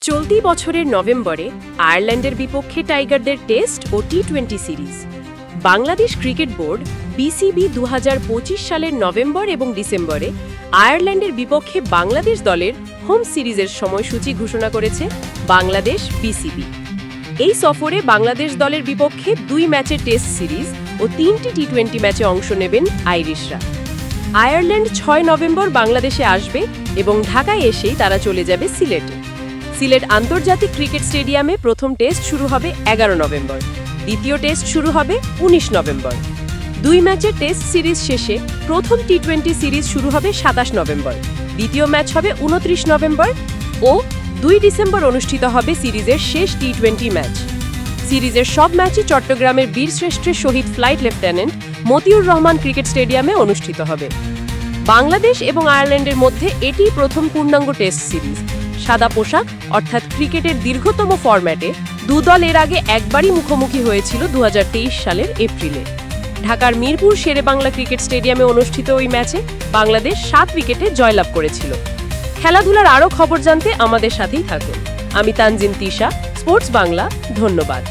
চলতি বছরের নভেম্বরে আয়ারল্যান্ডের বিপক্ষে টাইগারদের টেস্ট ও টি-20 series. Bangladesh cricket board BCB 2025 সালের নভেম্বর এবং ডিসেম্বরে আয়ারল্যান্ডের বিপক্ষে বাংলাদেশ দলের হোম সিরিজের সময়সূচি ঘোষণা করেছে বাংলাদেশ বিসিবি। এই সফরে বাংলাদেশ দলের বিপক্ষে 2 ম্যাচের টেস্ট সিরিজ ও 3টি টি-20 ম্যাচে অংশ নেবেন আইরিশরা। আয়ারল্যান্ড 6 নভেম্বর বাংলাদেশে আসবে এবং ঢাকায় এসেই তারা চলে যাবে সিলেটে। সিলেট আন্তর্জাতিক ক্রিকেট স্টেডিয়ামে প্রথম টেস্ট শুরু হবে 11 নভেম্বর, দ্বিতীয় টেস্ট শুরু হবে 19 নভেম্বর। 2 ম্যাচের টেস্ট সিরিজ শেষে প্রথম টি-20 সিরিজ শুরু হবে 27 নভেম্বর, দ্বিতীয় ম্যাচ হবে 29 নভেম্বর ও 2 ডিসেম্বর অনুষ্ঠিত হবে সিরিজের শেষ টি-20 ম্যাচ। সিরিজের সব ম্যাচই চট্টগ্রামের বীরশ্রেষ্ঠের শহীদ flight lieutenant Motiur Rahman cricket স্টেডিয়ামে অনুষ্ঠিত হবে। বাংলাদেশ এবং আয়ারল্যান্ডের মধ্যে এটিই প্রথম পূর্ণাঙ্গ টেস্ট সিরিজ। সাদা পোশাক অর্থাৎ ক্রিকেটের দীর্ঘতম ফরম্যাটে দুদল এর আগে একবারই মুখোমুখি হয়েছিল 2023 সালের এপ্রিলে। ঢাকার মিরপুর শেরেবাংলা ক্রিকেট স্টেডিয়ামে অনুষ্ঠিত ওই ম্যাচে বাংলাদেশ 7 উইকেটে জয়লাভ করেছিল। খেলাধুলার আরও খবর জানতে আমাদের সাথেই থাকুন। আমি তানজিন তিশা, স্পোর্টস বাংলা। ধন্যবাদ।